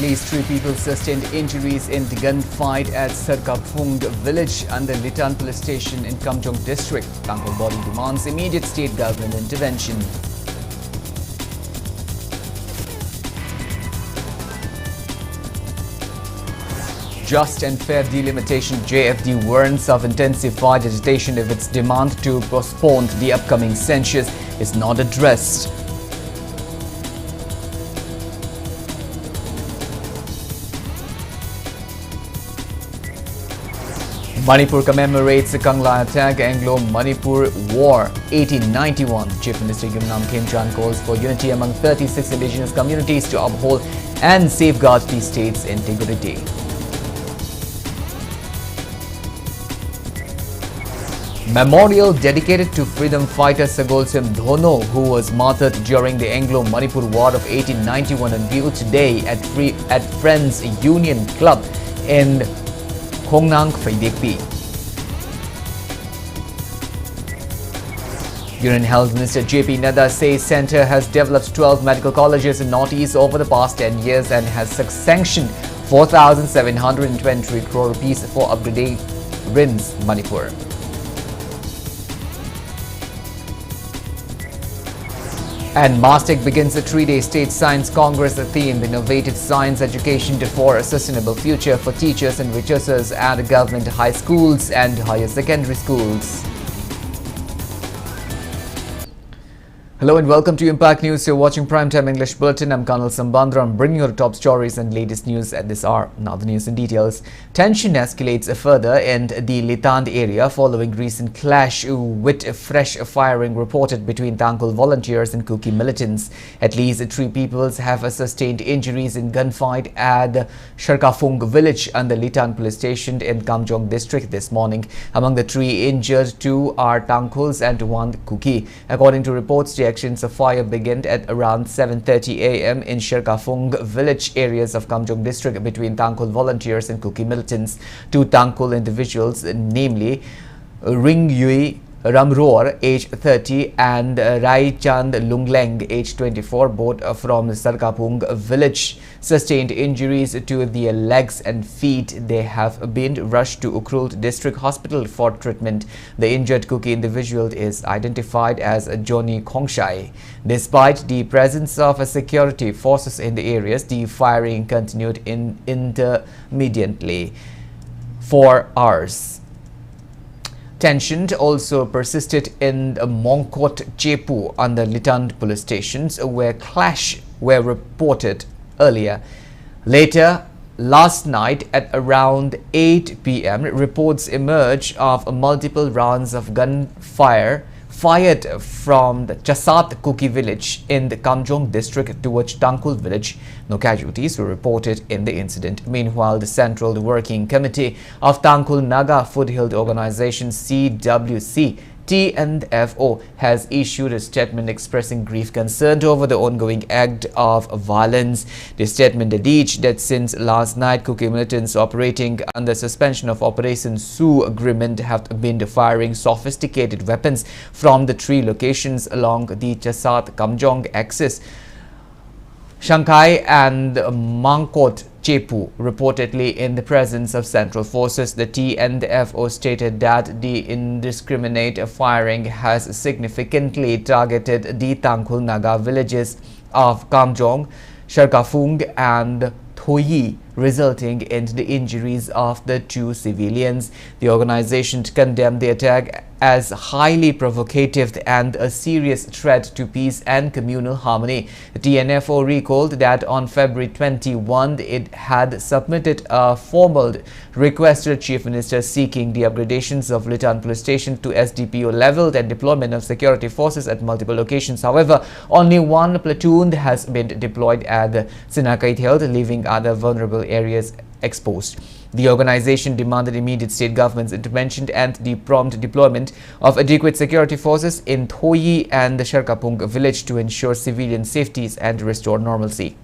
least 3 people sustained injuries in the gunfight at Sarkapung village under Litan police station in Kamjong district. Tangkol body demands immediate state government intervention. Just and Fair Delimitation JFD warns of intensified agitation if its demand to postpone the upcoming census is not addressed. Manipur commemorates the Kangla attack Anglo-Manipur War 1891. Chief Minister Yumnam Khemchand calls for unity among 36 indigenous communities to uphold and safeguard the state's integrity. Memorial dedicated to freedom fighter Sagolsem Dhono, who was martyred during the Anglo-Manipur War of 1891, unveiled today at Friends Union Club in Khongnang, Phaidekpi. Union Health Minister J.P. Nadda says Centre has developed 12 medical colleges in Northeast over the past 10 years and has sanctioned 4,723 crore rupees for upgrading RINS Manipur. And Mastek begins a 3-day State Science Congress theme, Innovative Science Education for a Sustainable Future for teachers and researchers at government high schools and higher secondary schools. Hello and welcome to Impact News. You're watching Primetime English Bulletin. I'm KANEL SHAMBANDURAM, bringing you the top stories and latest news at this hour. Now the news in details. Tension escalates further in the Litand area following recent clash with fresh firing reported between Tangkol volunteers and Kuki militants. At least 3 people have sustained injuries in gunfight at Sarkapung village under Litan police station in Kamjong district this morning. Among the 3 injured, 2 are Tangkols and 1 Kuki. According to reports, the actions of fire began at around 7:30 a.m. in Sarkapung village areas of Kamjong district between Tangkol volunteers and Kuki militants. 2 Tangkol individuals, namely Ring Yui Ramroar, age 30, and Rai Chand Lungleng, age 24, both from Sarkapung village, sustained injuries to their legs and feet. They have been rushed to Ukrult District Hospital for treatment. The injured Kuki individual is identified as Johnny Khongshai. Despite the presence of security forces in the areas, the firing continued intermittently for hours. Tension also persisted in Mongkot Chepu under Litan police stations, where clash were reported earlier. Later last night at around 8 p.m, reports emerged of multiple rounds of gunfire fired from the Chasat Kuki village in the Kamjong district towards Tangkol village. No casualties were reported in the incident. Meanwhile, the Central Working Committee of Tangkol Naga Foothill Organization CWC TNFO has issued a statement expressing grief concerned over the ongoing act of violence. The statement alleged that since last night, Kuki militants operating under suspension of Operation Sioux agreement have been firing sophisticated weapons from the 3 locations along the Chasat Kamjong axis. Shanghai and Mangkot Chepu, reportedly in the presence of central forces. The TNFO stated that the indiscriminate firing has significantly targeted the Tangkol Naga villages of Kamjong, Sarkapung and Thoyi, resulting in the injuries of the 2 civilians. The organization condemned the attack as highly provocative and a serious threat to peace and communal harmony. The TNFO recalled that on February 21, it had submitted a formal request to the Chief Minister seeking the upgradations of Litan police station to SDPO level and deployment of security forces at multiple locations. However, only 1 platoon has been deployed at Sinakait Hill, leaving other vulnerable areas exposed. The organization demanded immediate state government's intervention and the prompt deployment of adequate security forces in Thoyi and the Sarkapung village to ensure civilian safety and restore normalcy.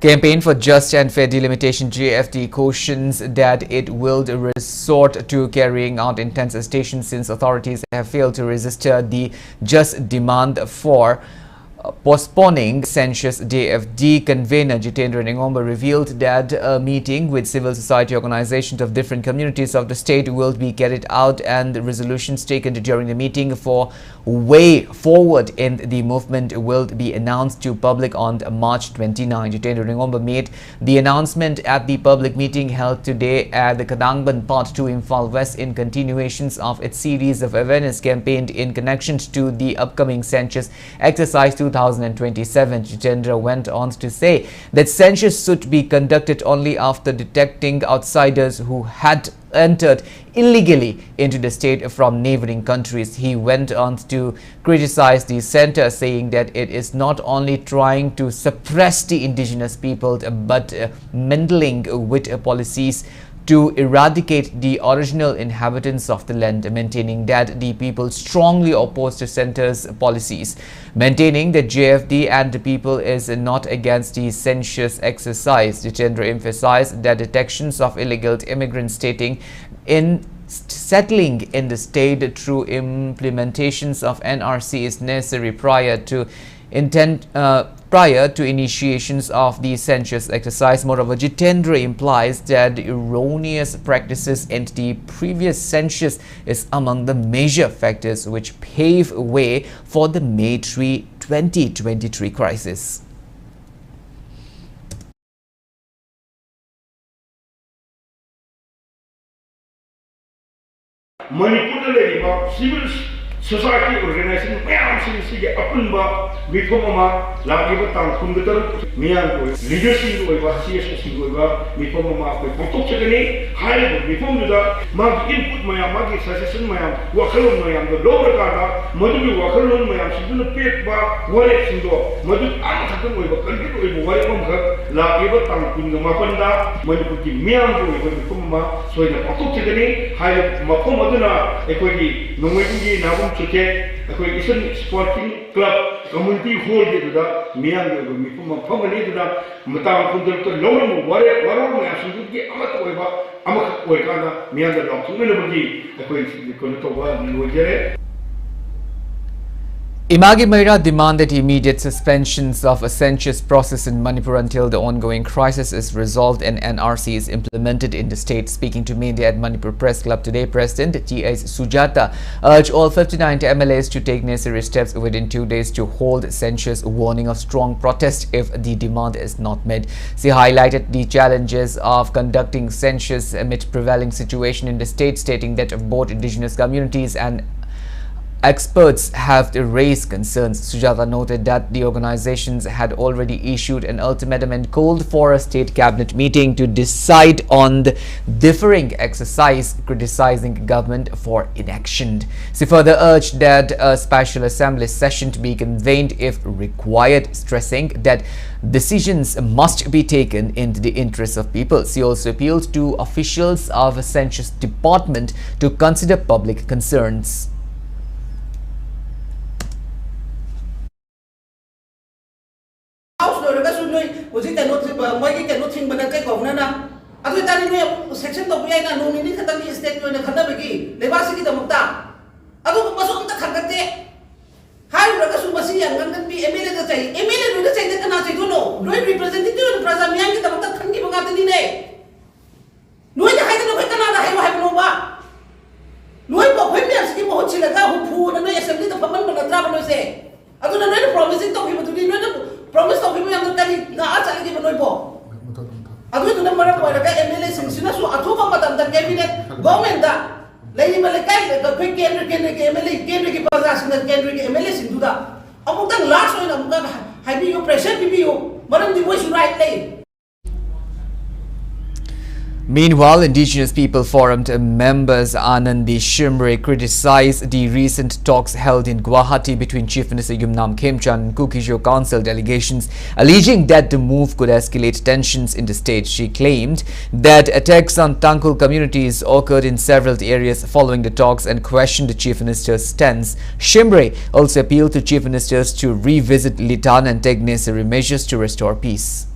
Campaign for Just and Fair Delimitation JFD cautions that it will resort to carrying out intense agitation since authorities have failed to register the just demand for postponing census. JFD convener Jitendra Ningomba revealed that a meeting with civil society organizations of different communities of the state will be carried out and resolutions taken during the meeting for way forward in the movement will be announced to public on March 29. Jitendra Ningomba made the announcement at the public meeting held today at the Kadangban Part 2 Imphal West in continuations of its series of awareness campaign in connection to the upcoming census exercise 2027. Jitendra went on to say that census should be conducted only after detecting outsiders who had entered illegally into the state from neighboring countries. He went on to criticize the center, saying that it is not only trying to suppress the indigenous people but meddling with policies to eradicate the original inhabitants of the land, maintaining that the people strongly oppose the center's policies. Maintaining that JFD and the people is not against the census exercise, Jitendra emphasized that detections of illegal immigrants, stating in settling in the state through implementations of NRC is necessary prior to initiations of the census exercise. Moreover, Jitendra implies that erroneous practices in the previous census is among the major factors which pave way for the May 3, 2023 crisis. Manipur civil society organization mayam apunba mifoma lagiba tang kungatar miyang ko leadership ko iba CSS ko iba mifoma ko potok chagani high mifom da mag input mayam mag suggestion mayam wakalon mayam do lower kada madu wakalon mayam siduna pek ba wale sindo madu am thakon ko iba kalbi ko iba wale kom ga lagiba tang kunga mapanda manipur ki miyam ko iba mifoma soina potok chagani high makom maduna ekoi nongoi nagum chute akoi ison sporting club community hall de da miyang de mifuma family de da matang kundal to lawm ware waro me asu gi amat oiba amak oi kana miyang de lok tungene bagi akoi ko to wa lo jere. Imagi Meira demanded immediate suspensions of a census process in Manipur until the ongoing crisis is resolved and NRC is implemented in the state. Speaking to media at Manipur Press Club today, President T.S. Sujata urged all 59 MLAs to take necessary steps within 2 days to hold census, warning of strong protest if the demand is not met. She highlighted the challenges of conducting census amid prevailing situation in the state, stating that both indigenous communities and experts have raised concerns. Sujata noted that the organizations had already issued an ultimatum and called for a state cabinet meeting to decide on the differing exercise, criticizing government for inaction. She further urged that a special assembly session to be convened if required, stressing that decisions must be taken in the interest of people. She also appealed to officials of the Census Department to consider public concerns. Section of Vienna, no need to be state to the Kanabaki, the Vasiki the Mukta. I don't know the Kakate. High Rakasumasi and London be immediately say, immediately the same that I don't know. No representative of Prazamian, the Mukta can give out the day. No, the height of Canada, I have no bar. No, but when we are skipping Hochilaga, who poor and I assembly the Paman and the travel say. I don't know the promising of him to do promise of him and the Kali, the arts and give a no. Aku itu nama orang buat dekat MLA sini so aku pun macam tak cabinet government dah. Lagi melekat ke Kendra MLA Kendra ke pasal sini Kendra ke MLA sini tu dah. Aku tak last one aku kan high you pressure PPO. Mana di voice right lane. Meanwhile, Indigenous People Forum members Anandi Shimre criticized the recent talks held in Guwahati between Chief Minister Yumnam Khemchand and Kukijo Council delegations, alleging that the move could escalate tensions in the state. She claimed that attacks on Tangkhul communities occurred in several areas following the talks and questioned the Chief Minister's stance. Shimre also appealed to Chief Ministers to revisit Litan and take necessary measures to restore peace.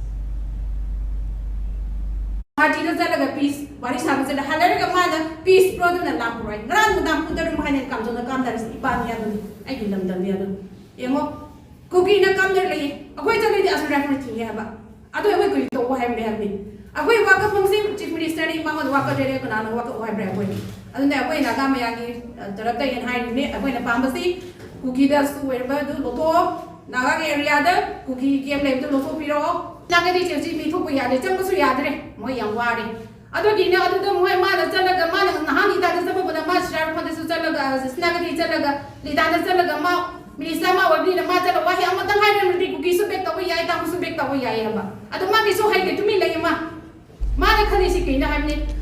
Party does like a peace, Bari Sabbath and Halerica Mother, peace, brother and lamp, Grand Madame put the room and comes on the camp that is Ipan, I give them the other. Yamo, cooking a camderly, a quite a lady as a reference to Yaba. I don't know going to what have they have been. A way walk from him, Chief Minister, Mamma Walker, and walk away bread. And that way, Nagamaki, the Rabday and hiding it, I went a pharmacy, cookie does to wherever do Loto, Naga area, cookie came late to Loto Piro. Nagadi Chelsea me took Yadi, Tempus Yadre, Moyang Wadi. I don't know the way mother Talaga man and Hani that is the book of the master for the Sutalaga, Snagadi Talaga, Lidana Talaga Mount, Minisama would be the matter of why I'm not the higher cookies to bake away, I don't to bake away. I don't want so hated to me like Mother Kanisiki, I have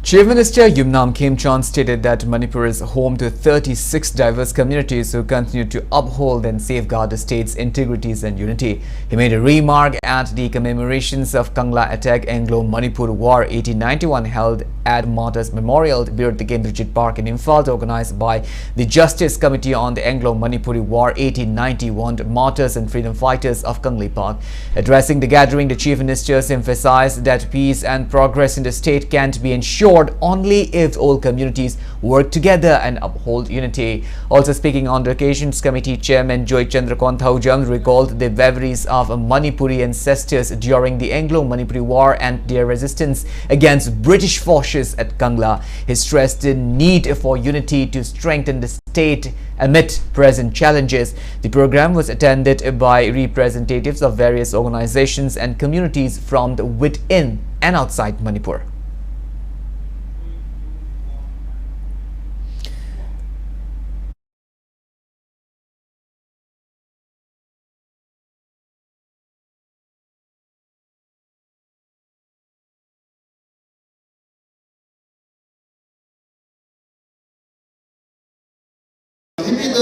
Chief Minister Yumnam Khemchand stated that Manipur is home to 36 diverse communities who continue to uphold and safeguard the state's integrities and unity. He made a remark at the commemorations of Kangla attack Anglo-Manipur War 1891 held at Martyrs Memorial near the Kendrijit Park in Imphal, organized by the Justice Committee on the Anglo-Manipuri War 1891 Martyrs and Freedom Fighters of Kangli Park. Addressing the gathering, the Chief Minister emphasized that peace and progress in the state can't be ensured only if all communities work together and uphold unity. Also speaking on the occasions, Committee Chairman Joy Chandrakant Thaujam recalled the braveries of Manipuri ancestors during the Anglo-Manipuri War and their resistance against British forces at Kangla. He stressed the need for unity to strengthen the state amid present challenges. The program was attended by representatives of various organizations and communities from within and outside Manipur.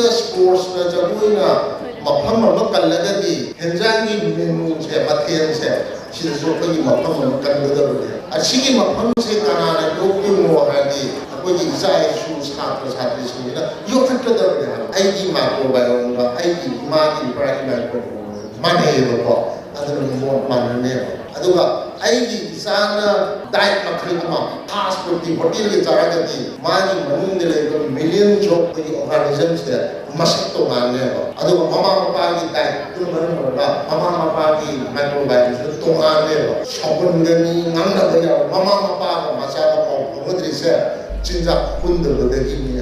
Sports na jamuina mapam makan lagi henjangi menu se mathian se sisu pagi mapam makan lagi asigi mapam se kana dokyu mo hadi apoi sai su satra satri sina yo khatta da ai di ma ko ba nga ai di ma di practical ko mane ko adun mo manne aduga ai di sana diet makrima passport di hotel ke jaragati mani manung de million job ko organizations there masuk to manne aduga mama papa ki diet tu manu ba mama papa ki microbiome to manne sabun gani nangna ba mama papa masa ko ngudri se 진짜 군들 de ini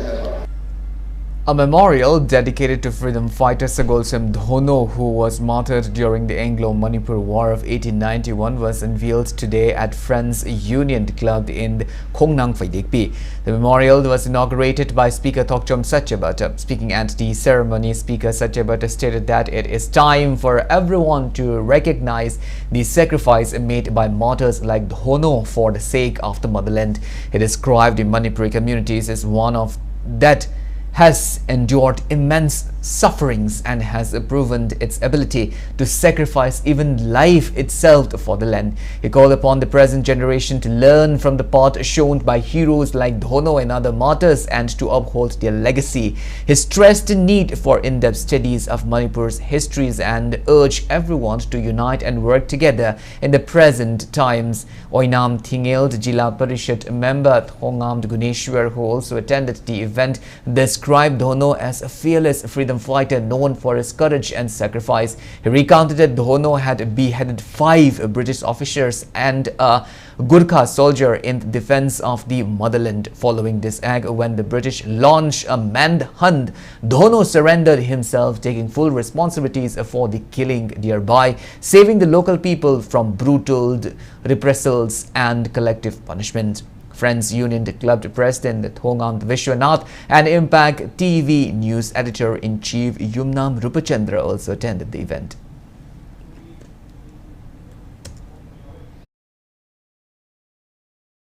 A memorial dedicated to freedom fighter Sagolsem Dhono, who was martyred during the Anglo-Manipur War of 1891, was unveiled today at Friends Union Club in Khongnang, Phaidikpi. The memorial was inaugurated by Speaker Thokchom Satchabata. Speaking at the ceremony, Speaker Satchabata stated that it is time for everyone to recognize the sacrifice made by martyrs like Dhono for the sake of the motherland. He described the Manipuri communities as one of that has endured immense sufferings and has proven its ability to sacrifice even life itself for the land. He called upon the present generation to learn from the path shown by heroes like Dhono and other martyrs and to uphold their legacy. He stressed the need for in-depth studies of Manipur's histories and urged everyone to unite and work together in the present times. Oinam Thingeld, Jila Parishad member Thongam Guneshwar, who also attended the event, described Dhono as a fearless freedom fighter known for his courage and sacrifice. He recounted that Dhono had beheaded 5 British officers and a Gurkha soldier in defense of the motherland. Following this act, when the British launched a manhunt, Dhono surrendered himself, taking full responsibilities for the killing, thereby saving the local people from brutal reprisals and collective punishment. Friends Union Club President Thongam Vishwanath and Impact TV News Editor-in-Chief Yumnam Rupachandra also attended the event.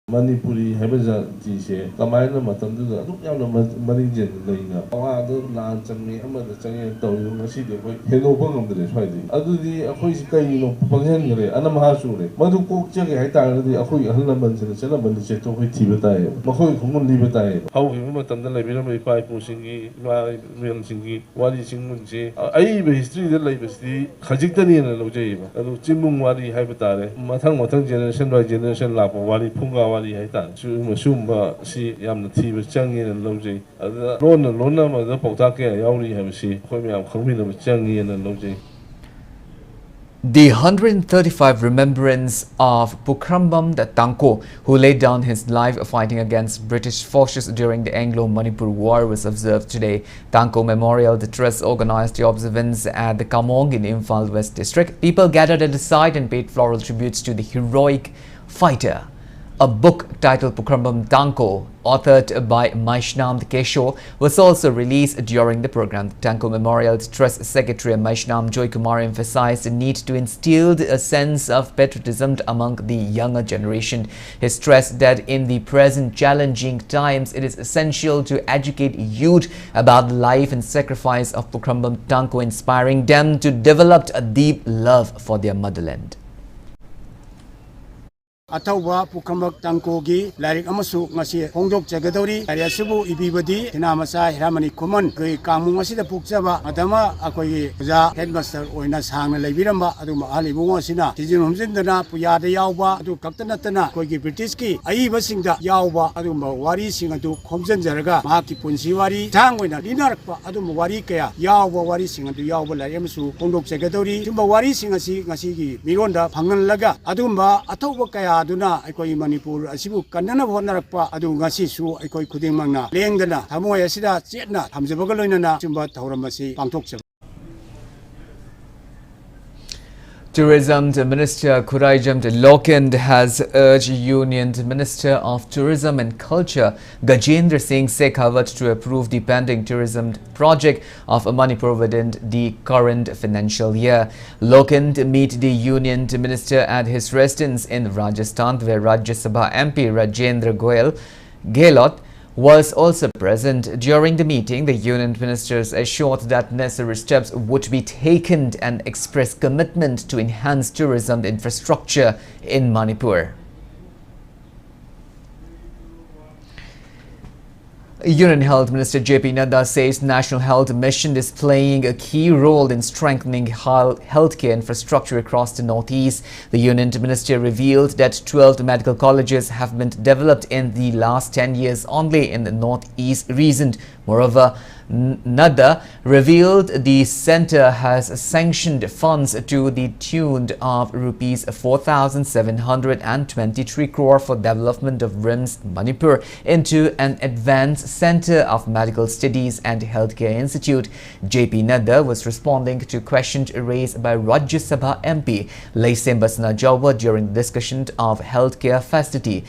Manipuri Habaja Tisha, Kamana Matandu, Marinjan Lina, Awado, Lan, Chami, Amada Chang, Toyu, City, Hello Bongam the Swadi. Adu the Akoiskai, Pangangre, Anamahasure, Maduko Chang, I tired the Akoi Halamans and Senaban Cheto with Tibetai, Mahoi Kumun Libertai. How we met on the Labina 5 Musingi, Real Singi, Wadi Singunji, I history the Labesti, Kajitani and Lojeva, Jimum Wadi Habatare, Matang generation by generation lap of Wadi Punga. Sumba, see Yam the tea with Changi and Loji. Lona, the Potake, I only have seen Komina with Changi and Loji. The 135 remembrance of Pukrambam Tanko, who laid down his life fighting against British forces during the Anglo-Manipur War, was observed today. Tanko Memorial Trust organized the observance at the Kamong in Imphal West District. People gathered at the site and paid floral tributes to the heroic fighter. A book titled Pukrambam Tanko, authored by Maishnam Kesho, was also released during the program. Tanko Memorial Trust Secretary Maishnam Joy Kumar emphasized the need to instill a sense of patriotism among the younger generation. He stressed that in the present challenging times, it is essential to educate youth about the life and sacrifice of Pukrambam Tanko, inspiring them to develop a deep love for their motherland. Atawa Pukrambam Tankogi, Larik Amasu, Masi, Hongdok Jagadori, Ariasubu, Ibibadi, Tinamasa, Ramani Kuman, Kamumasi the Pukzava, Adama, Akoyi, Headmaster, Oinas Hang, Leviramba, Aduma Ali Bumasina, Tijum Zindana, Puyada Yauba, Adu Kaptanatana, Kogi Britiski, Aiba Singa, Yauba, Aduma Wari, Singatu, Komzen Zaraga, Maki Punsiwari, Tangwina, Dinarpa, Aduma Warikea, Yauba Wari Singatu Yauba, Lariamsu, Hongdok Jagadori, Tumba Wari Singasi, Nasigi, Mironda, Pangan Laga, Adumba, Atawakaya. Aduna aikoi Manipur asibu kanana honarakpa adu ngasi su aikoi khudimangna lengdana thamoi asida chetna thamjabaga loinana chumba thauramasi pangthokchaba. Tourism Minister Khuraijamt Lokand has urged Union Minister of Tourism and Culture Gajendra Singh Shekhawat to approve the pending tourism project of Manipur within the current financial year. Lokand met the Union Minister at his residence in Rajasthan, where Rajya Sabha MP Rajendra Gehlot was also present. During the meeting, the Union Ministers assured that necessary steps would be taken and expressed commitment to enhance tourism infrastructure in Manipur. Union Health Minister J.P. Nadda says National Health Mission is playing a key role in strengthening healthcare infrastructure across the Northeast. The Union Minister revealed that 12 medical colleges have been developed in the last 10 years only in the Northeast region. Moreover, Nadda revealed the centre has sanctioned funds to the tune of rupees 4,723 crore for development of RIMS Manipur into an advanced centre of medical studies and healthcare institute. J.P. Nadda was responding to questions raised by Rajya Sabha MP Laisembasna Jawa during the discussion of healthcare facility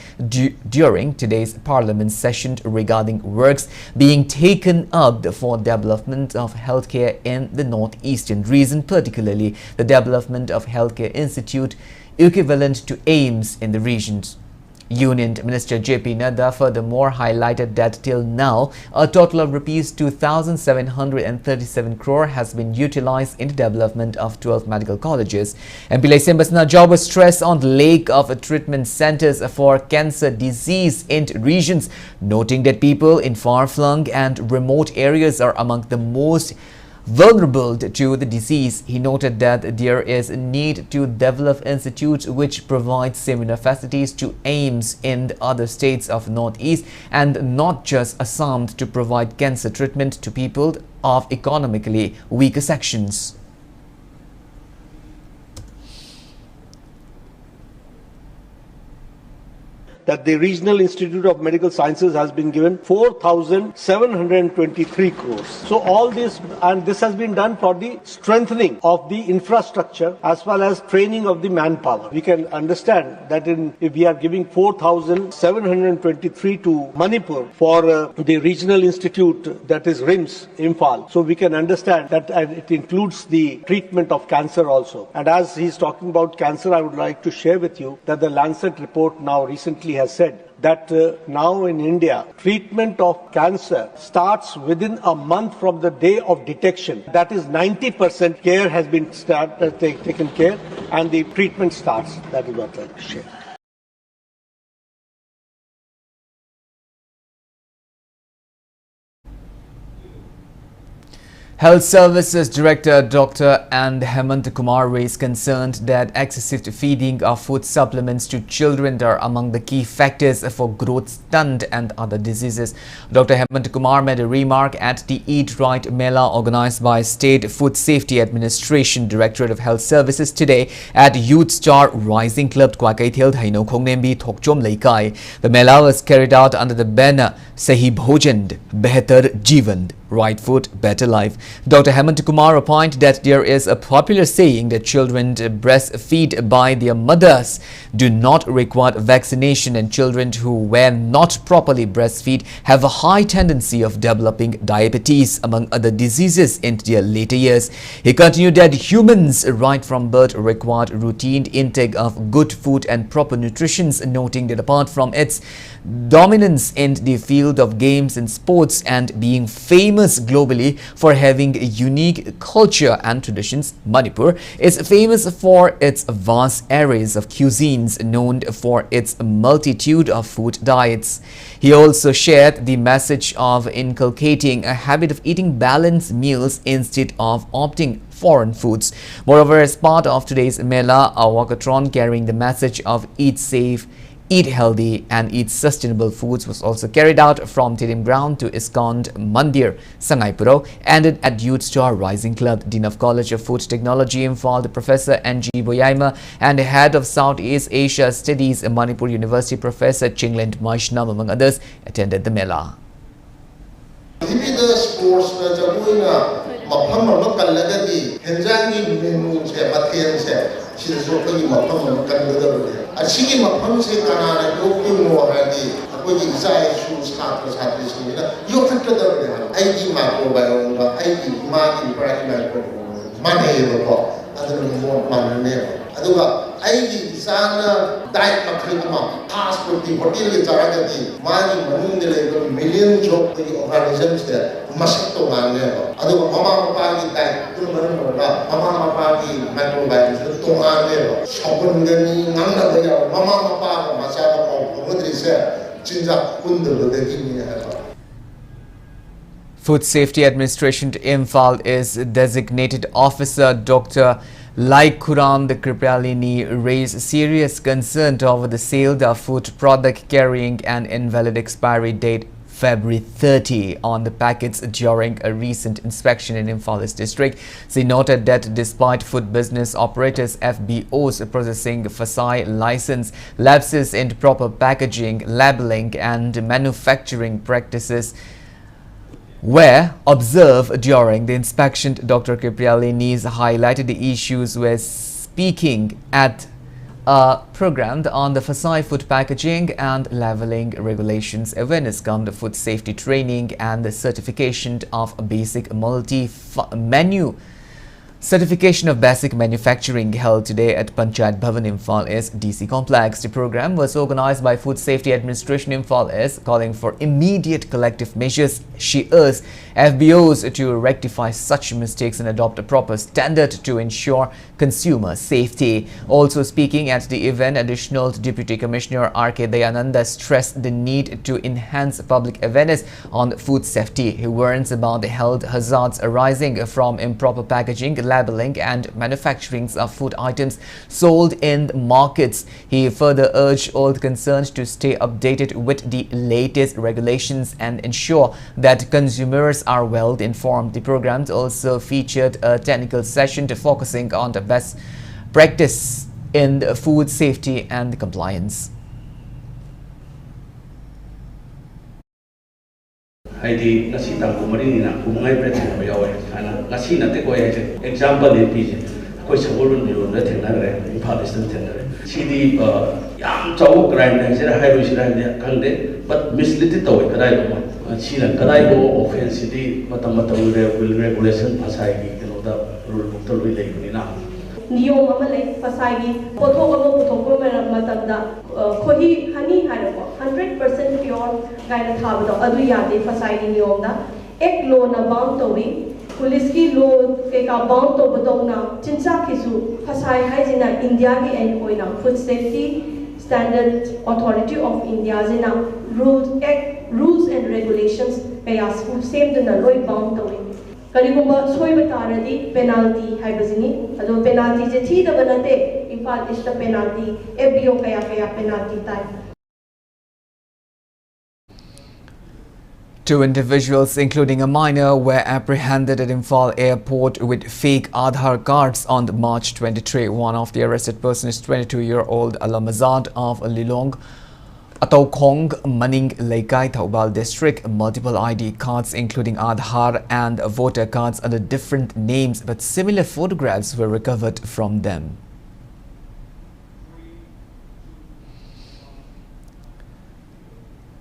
during today's Parliament session regarding works being taken up for development of healthcare in the northeastern region, particularly the development of healthcare institute equivalent to AIIMS in the regions. Union Minister J.P. Nadda furthermore highlighted that till now, a total of rupees 2,737 crore has been utilized in the development of 12 medical colleges. MP Laisembasna Jawa stressed on the lack of treatment centers for cancer disease in regions, noting that people in far-flung and remote areas are among the most vulnerable to the disease. He noted that there is a need to develop institutes which provide similar facilities to AIIMS in the other states of Northeast and not just Assam to provide cancer treatment to people of economically weaker sections. That the Regional Institute of Medical Sciences has been given 4,723 crores. So all this, and this has been done for the strengthening of the infrastructure as well as training of the manpower. We can understand that if we are giving 4,723 to Manipur for the Regional Institute, that is RIMS, Imphal. So we can understand that it includes the treatment of cancer also. And as he's talking about cancer, I would like to share with you that the Lancet report now recently has said that now in India, treatment of cancer starts within a month from the day of detection. That is 90% care has been taken care and the treatment starts. That is what I like to share. Health Services Director Dr. and Hemant Kumar raised concern that excessive feeding of food supplements to children are among the key factors for growth stunt and other diseases. Dr. Hemant Kumar made a remark at the Eat Right Mela organized by State Food Safety Administration Directorate of Health Services today at Youth Star Rising Club Kwakaithil Haino Khongnembi Thokchom Leikai. The Mela was carried out under the banner Sahi Bhojan Behtar Jeevan, Right Food, Better Life. Dr. Hemant Kumar opined that there is a popular saying that children breastfeed by their mothers do not require vaccination, and children who were not properly breastfed have a high tendency of developing diabetes among other diseases in their later years. He continued that humans right from birth required routine intake of good food and proper nutrition, noting that apart from its dominance in the field of games and sports and being famous globally for having a unique culture and traditions, Manipur is famous for its vast areas of cuisines known for its multitude of food diets. He also shared the message of inculcating a habit of eating balanced meals instead of opting foreign foods. Moreover, as part of today's Mela, a walkathon carrying the message of eat safe, eat healthy and eat sustainable foods was also carried out from Tirim Ground to ISKCON Mandir, Sangaipuro, ended at Youth Star Rising Club. Dean of College of Food Technology Imphal, Professor N.G. Boyaima, and Head of Southeast Asia Studies at Manipur University, Professor Chinglind Maishnam, among others, attended the Mela. Asigi mafam se kanana yokkuno hadi akoji sai su satra satri sina yokhatta da aigi microbiome ba aigi magi primary ko mane ko adun mo manne aduga aigi sana diet makhima fast food di hotel ke jara di magi manung de le million job the organisms there masak to manne aduga mama papa ki diet tu manu ba mama papa ki microbiome to manne sabundani nangna da mama papa masa ko modri se jinja kundu de ni ha. Food Safety Administration Imphal is designated officer Dr. Laikuram the Kripralini raised serious concern over the sale of food product carrying an invalid expiry date February 30 on the packets during a recent inspection in Imphal district. She noted that despite food business operators FBOs processing FSI license, lapses in proper packaging, labeling and manufacturing practices were observed during the inspection. Dr. Kiprialini highlighted the issues when speaking at a program on the FSI food packaging and labeling regulations awareness come the food safety training and the certification of basic certification of basic manufacturing held today at Panchayat Bhavan Imphal East DC Complex. The program was organized by Food Safety Administration Imphal East, calling for immediate collective measures. She urged FBOs to rectify such mistakes and adopt a proper standard to ensure consumer safety. Also speaking at the event, Additional Deputy Commissioner R.K. Dayananda stressed the need to enhance public awareness on food safety. He warns about the health hazards arising from improper packaging, labeling and manufacturing of food items sold in markets. He further urged all concerned to stay updated with the latest regulations and ensure that consumers are well informed. The program also featured a technical session focusing on the best practice in food safety and compliance. Haidi ngasi tang kumari na kumungai president bayawe ana ngasi nate ko yaje example de pije ko sabulun biro na thenare Imphal East thenare sidi yam chaw crime na sira hairu sira ne khangde but mislead to kadai lo sira kadai go offense di matam regulation phasai gi da rule book to loi lei ni na niyom ama lei phasai gi pothok ama pothok ko matam da khohi hani har gaina thabado adu yade fasai ni yomda ek law na bound towi police ki law ke ka bound to badona chinsa kisu fasai haijina India ki end koina food safety standard authority of India jina rules and regulations kaya school same to na loi bound towi karigumba soiba taradi penalty haibazini ado penalty je thi da banate infal is the penalty fbo kaya penalty time. Two individuals, including a minor, were apprehended at Imphal airport with fake Aadhaar cards on March 23. One of the arrested persons is 22-year-old Alamazad of Lilong, Ataukong, Maning Laikai, Thaubal district. Multiple ID cards, including Aadhaar and voter cards under different names, but similar photographs were recovered from them.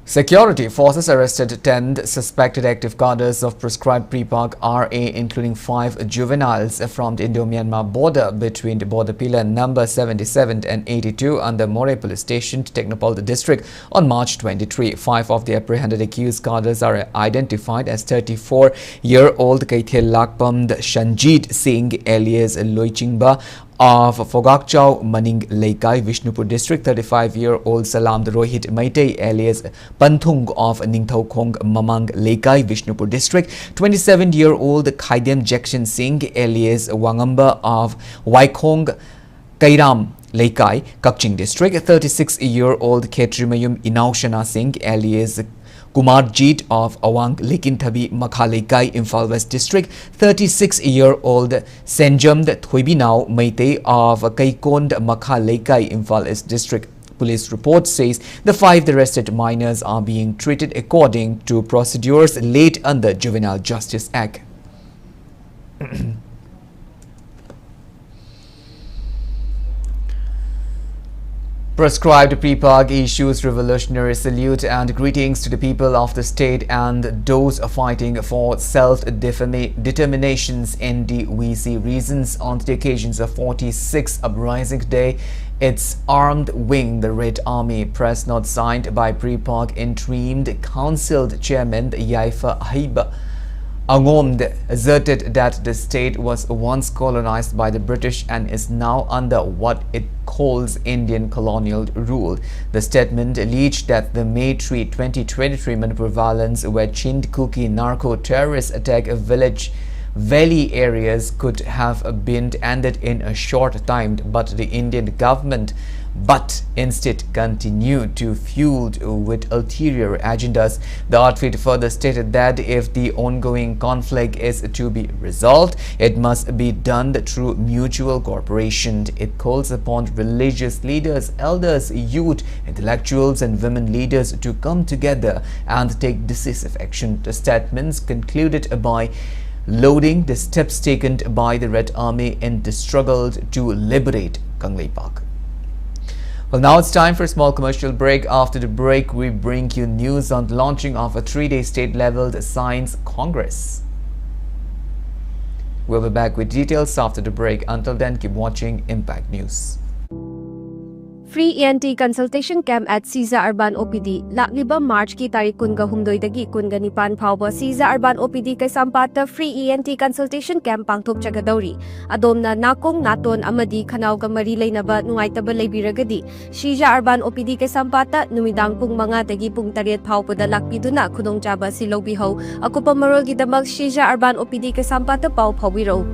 Security forces arrested 10 suspected active cadres of proscribed pre-park RA, including 5 juveniles from the Indo-Myanmar border between the border pillar number 77 and 82 under Moray Police Station, Technopole district on March 23. 5 of the apprehended accused cadres are identified as 34-year-old Kaithel Lakpam Shanjit Singh alias Loichingba of Fogakchau, Maning Laikai, Vishnupur district, 35-year-old Salam Rohit Maitei alias Panthung of Ningthaukong, Mamang Laikai, Vishnupur district, 27-year-old Khaidem Jackson Singh alias Wangamba of Waikong Kairam Laikai, Kakching district, 36-year-old Ketrimayum Inaushana Singh alias Kumarjit of Awang Lekinthabi Makhalaikai, Imphal West District, 36-year-old Senjam Thuibinau Meitei of Kaikond Makhalaikai, Imphal East District. Police report says the 5 arrested minors are being treated according to procedures laid under Juvenile Justice Act. Proscribed pre-park issues revolutionary salute and greetings to the people of the state and those fighting for self-determinations in the VC regions on the occasions of 46th Uprising Day. Its armed wing, the Red Army, press note signed by pre-park interim council chairman Yaifa Haiba Angomd asserted that the state was once colonized by the British and is now under what it calls Indian colonial rule. The statement alleged that the May 3, 2023 Manipur violence, where Chind Kuki narco-terrorists attack a valley areas, could have been ended in a short time, but the Indian government instead continued to fuel with ulterior agendas. The outfit further stated that if the ongoing conflict is to be resolved, it must be done through mutual cooperation. It calls upon religious leaders, elders, youth, intellectuals and women leaders to come together and take decisive action. The statements concluded by lauding the steps taken by the Red Army in the struggle to liberate Kanglei Park. Well, now it's time for a small commercial break. After the break, we bring you news on the launching of a 3-day state-level Science Congress. We'll be back with details after the break. Until then, keep watching Impact News. Free ENT consultation camp at Siza Urban OPD. Lakliba March ki tarik kun humdoy dagi kun ganipan pauba Siza Urban OPD kay sampata free ENT consultation camp pangtop chagadawri. Adom na nakong naton amadi kanaw ga marilay na ba nungay tabalay biragadi. Siza Urban OPD kay sampata numidang pung mga dagi pung tariat paupa da lakpido na kunong jaba si Lobiho. Ako pa marol gidamag Siza Urban OPD kay sampata pau pawiro.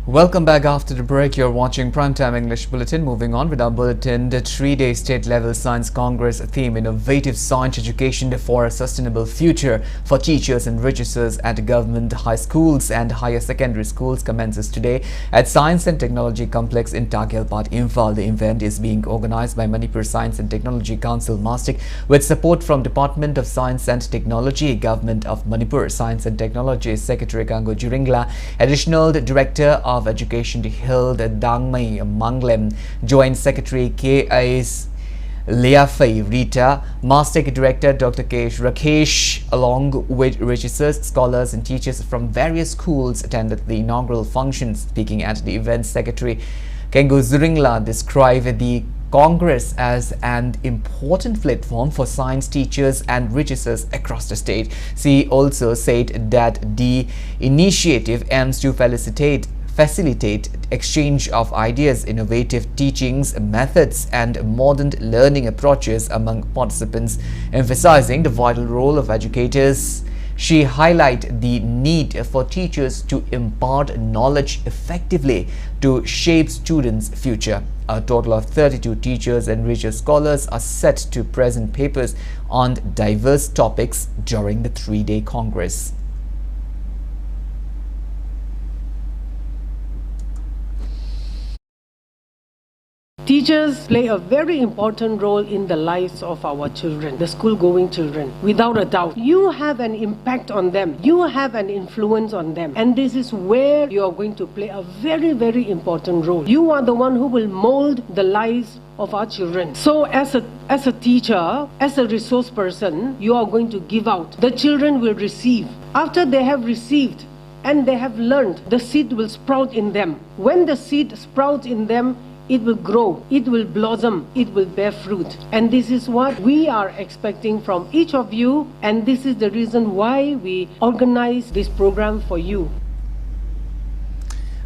Welcome back after the break. You're watching Primetime English Bulletin. Moving on with our bulletin, the 3-day state-level Science Congress theme, Innovative Science Education for a Sustainable Future for Teachers and Registrars at government high schools and higher secondary schools, commences today at Science and Technology Complex in Takelpat, Imphal. The event is being organized by Manipur Science and Technology Council, MASTEC, with support from Department of Science and Technology, Government of Manipur. Science and Technology Secretary Kango Juringla, Additional Director of Education Hild Dangmai Manglem, Joint Secretary K.A.S. Leafei Rita, MASTEC Director Dr. Rakesh, along with registrars, scholars and teachers from various schools attended the inaugural function. Speaking at the event, Secretary Kengo Zuringla described the Congress as an important platform for science teachers and researchers across the state. She also said that the initiative aims to facilitate exchange of ideas, innovative teachings methods and modern learning approaches among participants, emphasizing the vital role of educators. She highlighted the need for teachers to impart knowledge effectively to shape students' future. A total of 32 teachers and research scholars are set to present papers on diverse topics during the three-day Congress. Teachers play a very important role in the lives of our children, the school-going children. Without a doubt, you have an impact on them. You have an influence on them. And this is where you are going to play a very, very important role. You are the one who will mold the lives of our children. So as a teacher, as a resource person, you are going to give out. The children will receive. After they have received and they have learned, the seed will sprout in them. When the seed sprouts in them, it will grow, it will blossom, it will bear fruit. And this is what we are expecting from each of you, and this is the reason why we organize this program for you.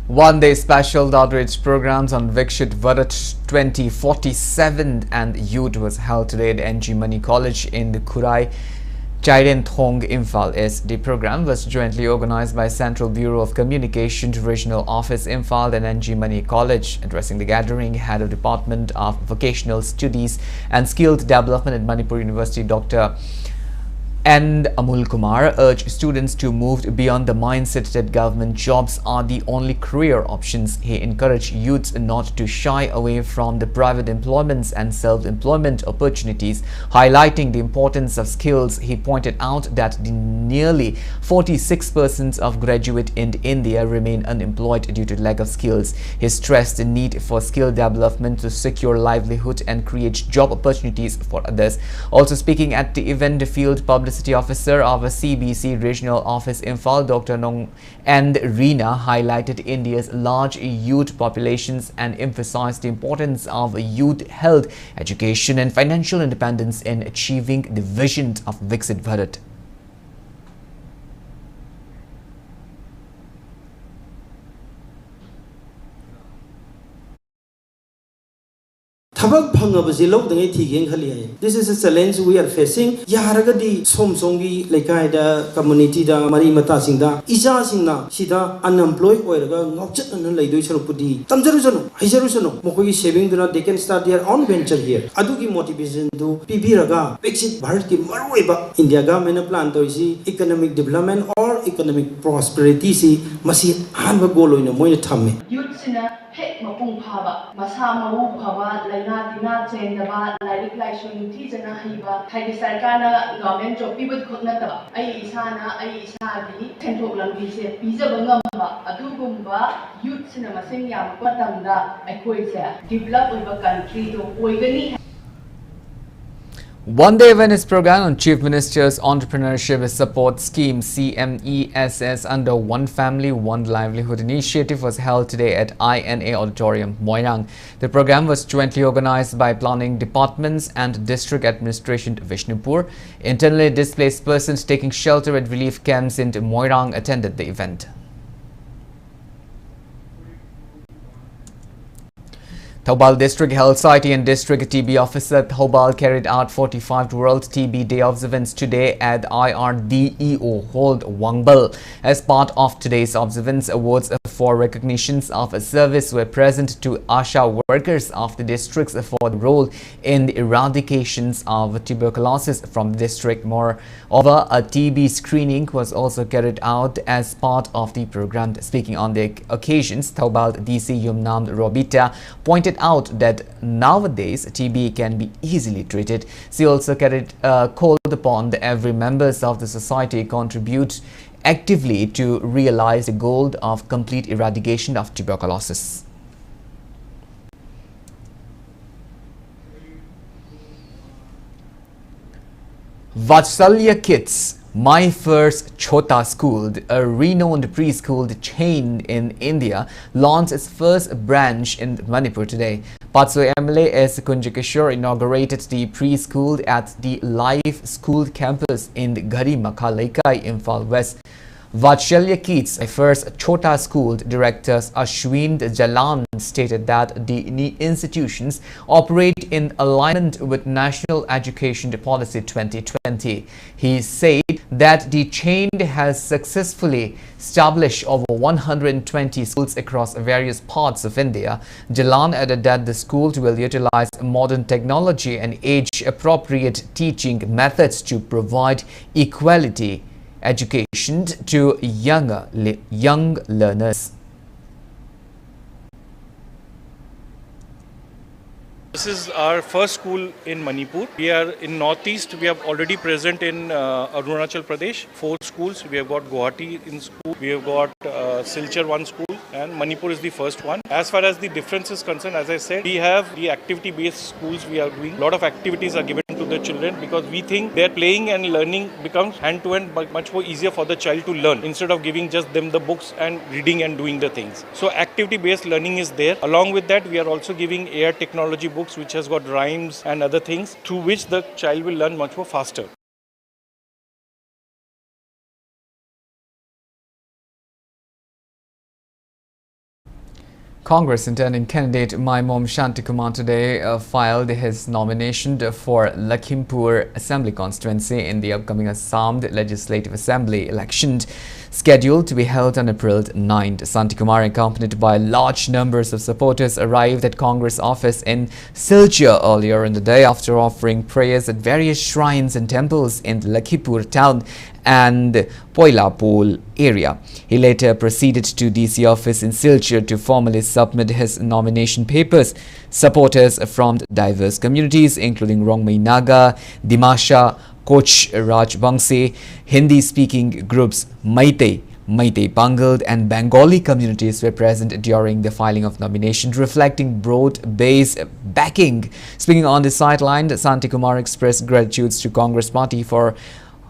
One-day special outreach programs on Viksit Bharat 2047 and youth was held today at NG Mani College in the Kurai Chairen Thong, Imphal East. The program was jointly organized by Central Bureau of Communication, Regional Office, Imphal and NG Mani College. Addressing the gathering, Head of Department of Vocational Studies and Skilled Development at Manipur University, Dr. And Amul Kumar urged students to move beyond the mindset that government jobs are the only career options. He encouraged youths not to shy away from the private employments and self-employment opportunities, highlighting the importance of skills. He pointed out that nearly 46% of graduates in India remain unemployed due to lack of skills. He stressed the need for skill development to secure livelihood and create job opportunities for others. Also speaking at the event, the field publicity officer of a CBC Regional Office Imphal, Dr. Nong and Reena, highlighted India's large youth populations and emphasized the importance of youth health, education and financial independence in achieving the vision of Viksit Bharat. Thabak phangabasi lawdangai thigeng khali. This is a challenge we are facing. Yaragadi somsongi lekaida community da mari mata singda isa singna sida unemployed oiraga ngokchat na laidoi sarupudi tamjaru jano haijaru jano mokoi saving duna they can start their own venture here. Adugi motivation du pibiraga Viksit Bharat ki maroiba India government plan toisi economic development or economic prosperity si masi hanba goal oina moina thamme. Youth sina hek mapung phaba masa mau phaba laina dina chendaba lairik laishu nuthi jana haiba thai sarkana government job pibut khotna ta ai isana ai isadi thenthok lambi se pijaba ngamba adugumba youth sina masing yam patamda aikoi se develop oiba country to oigani. One-day awareness program on Chief Minister's Entrepreneurship Support Scheme CMESS under One Family, One Livelihood initiative was held today at INA Auditorium, Moirang. The program was jointly organized by Planning Departments and District Administration Vishnupur. Internally displaced persons taking shelter at relief camps in Moirang attended the event. Thoubal District Health Society and District TB Officer Thoubal carried out 45th World TB Day observance today at IRDEO Hold Wangbal. As part of today's observance, awards for recognitions of service were present to ASHA workers of the districts for the role in the eradications of tuberculosis from the district. Moreover, a TB screening was also carried out as part of the program. Speaking on the occasions, Thoubal DC Yumnam Robita pointed out that nowadays TB can be easily treated. She also called upon every members of the society contribute actively to realize the goal of complete eradication of tuberculosis. Vatsalya Kids, My First Chota School, a renowned preschool chain in India, launched its first branch in Manipur today. Patso MLA S. Kunjakishore inaugurated the preschool at the Life School campus in Gari Makhalaikai, Imphal West. Vatshalya Keats, first Chota School Director Ashwin Jalan, stated that the institutions operate in alignment with National Education Policy 2020. He said that the chain has successfully established over 120 schools across various parts of India. Jalan added that the schools will utilize modern technology and age-appropriate teaching methods to provide equality education to young learners. This is our first school in Manipur. We are in Northeast. We are already present in Arunachal Pradesh. 4 schools. We have got Guwahati in school. We have got Silchar 1 school, and Manipur is the first one. As far as the difference is concerned, as I said, we have the activity-based schools. We are doing a lot of activities are given to the children because we think their playing and learning becomes hand-to-hand, but much more easier for the child to learn instead of giving just them the books and reading and doing the things. So activity-based learning is there. Along with that, we are also giving AI technology books which has got rhymes and other things through which the child will learn much more faster. Congress intending candidate Maimom Shantikumar today filed his nomination for Lakhimpur Assembly constituency in the upcoming Assam Legislative Assembly election, scheduled to be held on April 9th. Shantikumar, accompanied by large numbers of supporters, arrived at Congress office in Silchar earlier in the day after offering prayers at various shrines and temples in the Lakhimpur town and Poilapol area. He later proceeded to DC office in Silchar to formally submit his nomination papers. Supporters from diverse communities including Rongmei Naga, Dimasha, Koch Rajbangse, Hindi-speaking groups Meitei Bangal and Bengali communities were present during the filing of nomination, reflecting broad-based backing. Speaking on the sideline, Shantikumar expressed gratitude to Congress Party for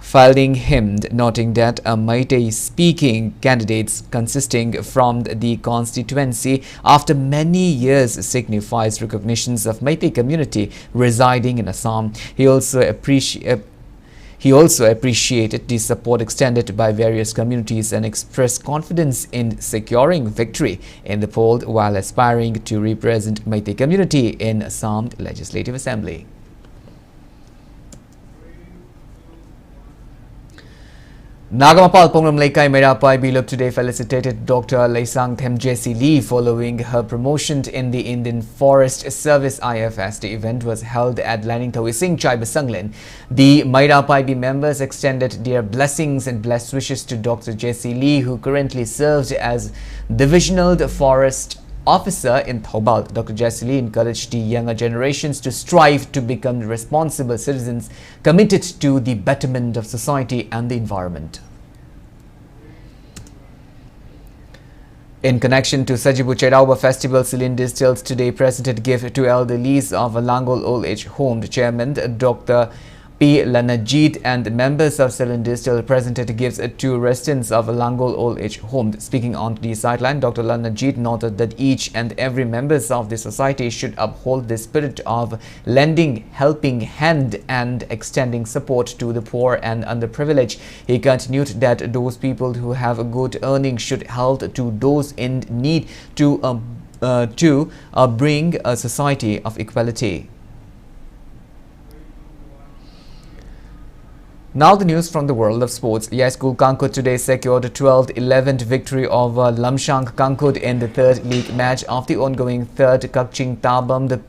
filing him, noting that a Meitei-speaking candidates consisting from the constituency after many years signifies recognitions of Meitei community residing in Assam. He also appreciated the support extended by various communities and expressed confidence in securing victory in the poll while aspiring to represent Meitei community in Assam Legislative Assembly. Nagamapal Pongram Laikai Merapai Bilup today felicitated Dr. Laisang Themjesi Lee following her promotion in the Indian Forest Service IFS. The event was held at Laning Tawising Chai Basanglin. The Merapai members extended their blessings and blessed wishes to Dr. Jesse Lee, who currently serves as Divisional Forest Officer in Thobal. Dr. Jesse Lee encouraged the younger generations to strive to become responsible citizens committed to the betterment of society and the environment. In connection to Sajibu Cherauba Festival, Celine Distills today presented gift to elderlies of Langol Old Age Home. The chairman, Dr. P. Lanajit, and members of Celine Distills presented gifts to residents of Langol Old Age Home. Speaking on the sideline, Dr. Lanajit noted that each and every members of the society should uphold the spirit of lending helping hand and extending support to the poor and underprivileged. He continued that those people who have a good earnings should help to those in need to bring a society of equality. Now the news from the world of sports. School Kankut today secured 12th 11th victory over Lamshang Kankut in the third league match of the ongoing third Kakching Tabam. The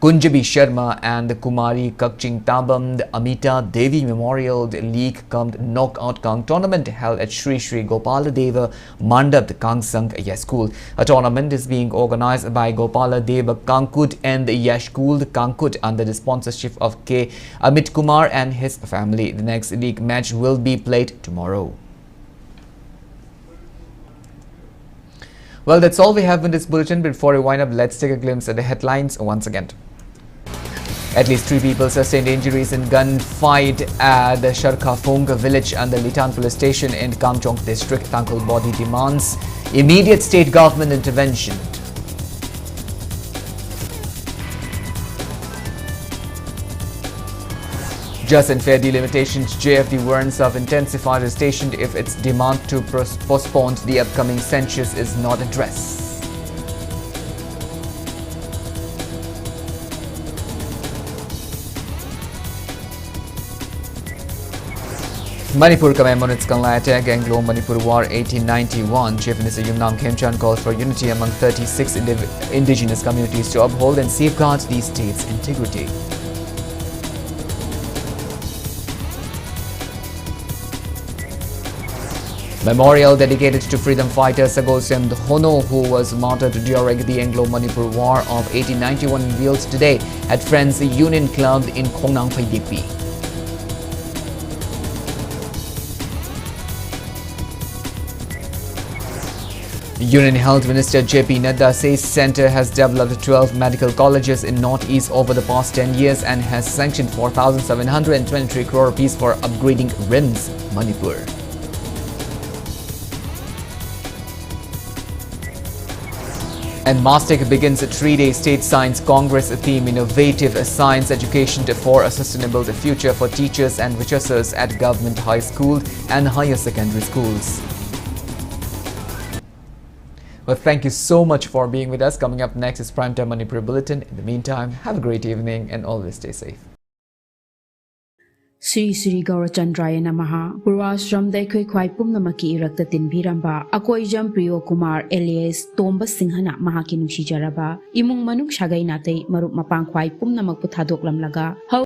Kunjabi Sharma and the Kumari Kakching Tabam, the Amita Devi Memorial League Knockout Kang tournament held at Sri Sri Gopala Deva Mandap Kangsang School. A tournament is being organized by Gopala Deva Kankut and the School Kankut under the sponsorship of K. Amit Kumar and his family. The next league match will be played tomorrow. Well, that's all we have in this bulletin. Before we wind up, let's take a glimpse at the headlines once again. At least 3 people sustained injuries in gunfight at the Sharkafung village under Litan police station in Kamchong district. Thankul body demands immediate state government intervention. Just and fair delimitations, JFD warns of intensified agitation if its demand to postpone the upcoming census is not addressed. Manipur commemorates Escalating Anglo-Manipur War 1891. Chief Minister Yumnam Khemchand calls for unity among 36 indigenous communities to uphold and safeguard the state's integrity. Memorial dedicated to freedom fighter Sagosem Hono, who was martyred during the Anglo-Manipur War of 1891, unveiled today at Friends Union Club in Khongnang Phaidipi. Union Health Minister JP Nadda says Centre has developed 12 medical colleges in Northeast over the past 10 years and has sanctioned 4,723 crore rupees for upgrading RIMS, Manipur. And Mastek begins a 3-day State Science Congress theme Innovative Science Education for a Sustainable Future for Teachers and Researchers at Government High School and Higher Secondary Schools. Well, thank you so much for being with us. Coming up next is Primetime Manipur Bulletin. In the meantime, have a great evening and always stay safe. Sri Sri Gaurachandraya Namaha, Purvashram Daikoi Kwai Pumnamaki Irakta Tinbiramba, Akoijam Priyo Kumar alias Tomba Singhana Mahaki Nushi Jaraba, Imung Manuk Shagai Nate, Maruk Mapang Kwai Pumnamak Puthadok Lamlaga.